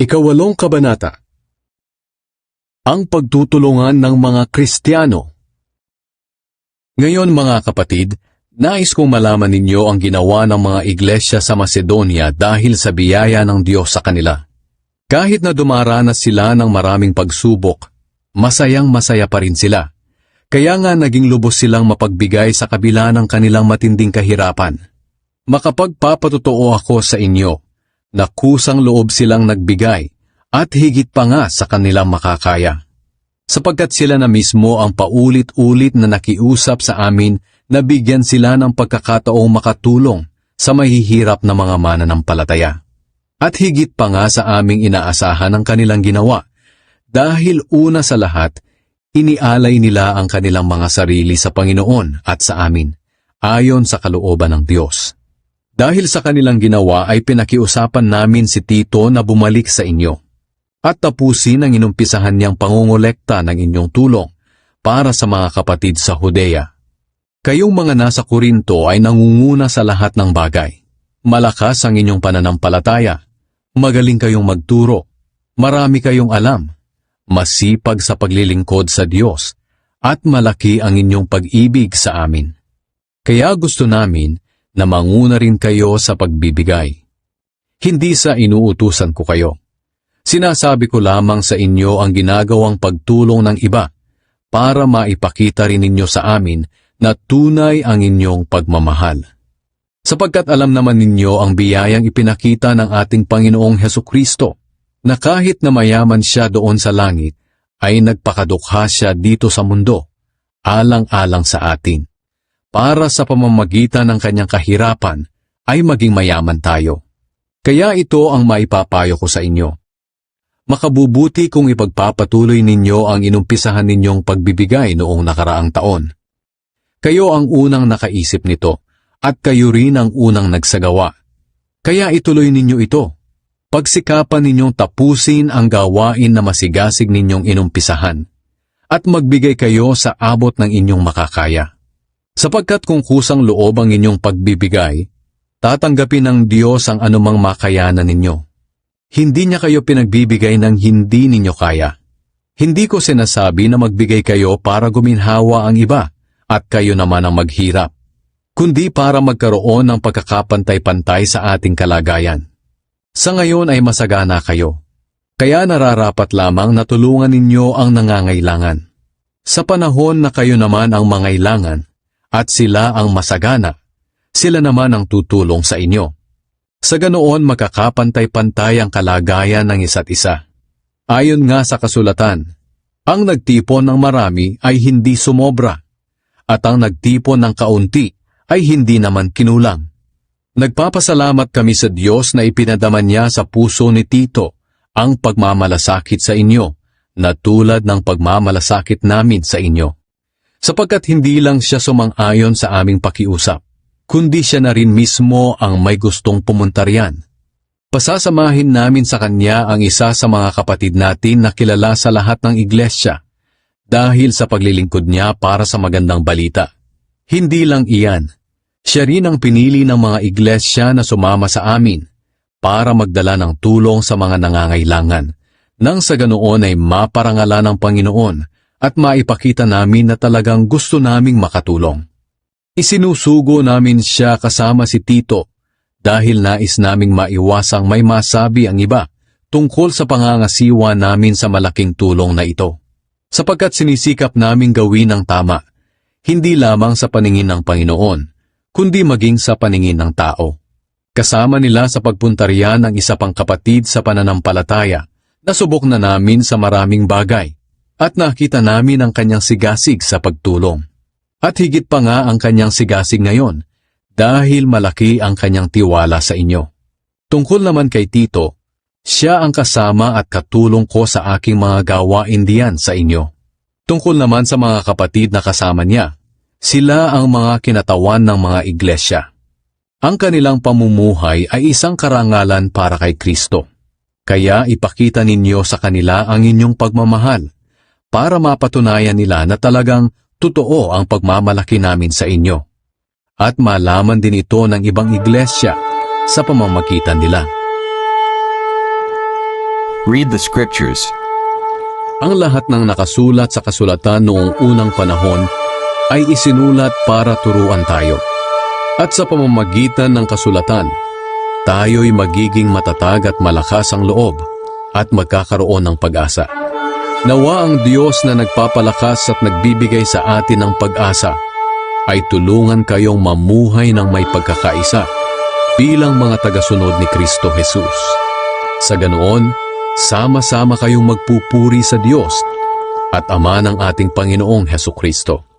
Ikawalong kabanata. Ang pagtutulungan ng mga Kristiyano. Ngayon mga kapatid, nais kong malaman ninyo ang ginawa ng mga iglesia sa Macedonia dahil sa biyaya ng Diyos sa kanila. Kahit na dumaranas sila ng maraming pagsubok, masayang-masaya pa rin sila. Kaya nga naging lubos silang mapagbigay sa kabila ng kanilang matinding kahirapan. Makapagpapatotoo ako sa inyo, na kusang loob silang nagbigay at higit pa nga sa kanilang makakaya. Sapagkat sila na mismo ang paulit-ulit na nakiusap sa amin na bigyan sila ng pagkakataong makatulong sa mahihirap na mga mananampalataya. At higit pa nga sa aming inaasahan ang kanilang ginawa, dahil una sa lahat, inialay nila ang kanilang mga sarili sa Panginoon at sa amin, ayon sa kalooban ng Diyos. Dahil sa kanilang ginawa ay pinakiusapan namin si Tito na bumalik sa inyo at tapusin ang inumpisahan niyang pangongolekta ng inyong tulong para sa mga kapatid sa Judea. Kayong mga nasa Korinto ay nangunguna sa lahat ng bagay. Malakas ang inyong pananampalataya, magaling kayong magturo, marami kayong alam, masipag sa paglilingkod sa Diyos, at malaki ang inyong pag-ibig sa amin. Kaya gusto namin na manguna rin kayo sa pagbibigay. Hindi sa inuutusan ko kayo. Sinasabi ko lamang sa inyo ang ginagawang pagtulong ng iba para maipakita rin ninyo sa amin na tunay ang inyong pagmamahal. Sapagkat alam naman ninyo ang biyayang ipinakita ng ating Panginoong Hesukristo na kahit na mayaman siya doon sa langit, ay nagpakadukha siya dito sa mundo, alang-alang sa atin. Para sa pamamagitan ng kanyang kahirapan ay maging mayaman tayo. Kaya ito ang maipapayo ko sa inyo. Makabubuti kung ipagpapatuloy ninyo ang inumpisahan ninyong pagbibigay noong nakaraang taon. Kayo ang unang nakaisip nito at kayo rin ang unang nagsagawa. Kaya ituloy ninyo ito. Pagsikapan ninyong tapusin ang gawain na masigasig ninyong inumpisahan at magbigay kayo sa abot ng inyong makakaya. Sapagkat kung kusang loob ang inyong pagbibigay, tatanggapin ng Diyos ang anumang makayanan ninyo. Hindi niya kayo pinagbibigay ng hindi ninyo kaya. Hindi ko sinasabi na magbigay kayo para guminhawa ang iba at kayo naman ang maghirap, kundi para magkaroon ng pagkakapantay-pantay sa ating kalagayan. Sa ngayon ay masagana kayo, kaya nararapat lamang na tulungan ninyo ang nangangailangan. Sa panahon na kayo naman ang mangailangan, at sila ang masagana, sila naman ang tutulong sa inyo. Sa ganoon magkakapantay-pantay ang kalagayan ng isa't isa. Ayon nga sa kasulatan, ang nagtipon ng marami ay hindi sumobra, at ang nagtipon ng kaunti ay hindi naman kinulang. Nagpapasalamat kami sa Diyos na ipinadama niya sa puso ni Tito ang pagmamalasakit sa inyo, na tulad ng pagmamalasakit namin sa inyo. Sapagkat hindi lang siya sumang-ayon sa aming pakiusap, kundi siya na rin mismo ang may gustong pumunta riyan. Pasasamahin namin sa kanya ang isa sa mga kapatid natin na kilala sa lahat ng iglesia, dahil sa paglilingkod niya para sa magandang balita. Hindi lang iyan, siya rin ang pinili ng mga iglesia na sumama sa amin para magdala ng tulong sa mga nangangailangan, nang sa ganoon ay maparangalan ng Panginoon at maipakita namin na talagang gusto naming makatulong. Isinusugo namin siya kasama si Tito dahil nais naming maiwasang may masabi ang iba tungkol sa pangangasiwa namin sa malaking tulong na ito. Sapagkat sinisikap naming gawin ang tama, hindi lamang sa paningin ng Panginoon, kundi maging sa paningin ng tao. Kasama nila sa pagpunta riyan ng isa pang kapatid sa pananampalataya, nasubok na namin sa maraming bagay, at nakita namin ang kanyang sigasig sa pagtulong. At higit pa nga ang kanyang sigasig ngayon, dahil malaki ang kanyang tiwala sa inyo. Tungkol naman kay Tito, siya ang kasama at katulong ko sa aking mga gawain diyan sa inyo. Tungkol naman sa mga kapatid na kasama niya, sila ang mga kinatawan ng mga iglesia. Ang kanilang pamumuhay ay isang karangalan para kay Kristo. Kaya ipakita ninyo sa kanila ang inyong pagmamahal, para mapatunayan nila na talagang totoo ang pagmamalaki namin sa inyo. At malaman din ito ng ibang iglesia sa pamamagitan nila. Read the scriptures. Ang lahat ng nakasulat sa kasulatan noong unang panahon ay isinulat para turuan tayo. At sa pamamagitan ng kasulatan, tayo'y magiging matatag at malakas ang loob at magkakaroon ng pag-asa. Nawa ang Diyos na nagpapalakas at nagbibigay sa atin ng pag-asa ay tulungan kayong mamuhay ng may pagkakaisa bilang mga tagasunod ni Kristo Jesus. Sa ganoon, sama-sama kayong magpupuri sa Diyos at Ama ng ating Panginoong Hesukristo.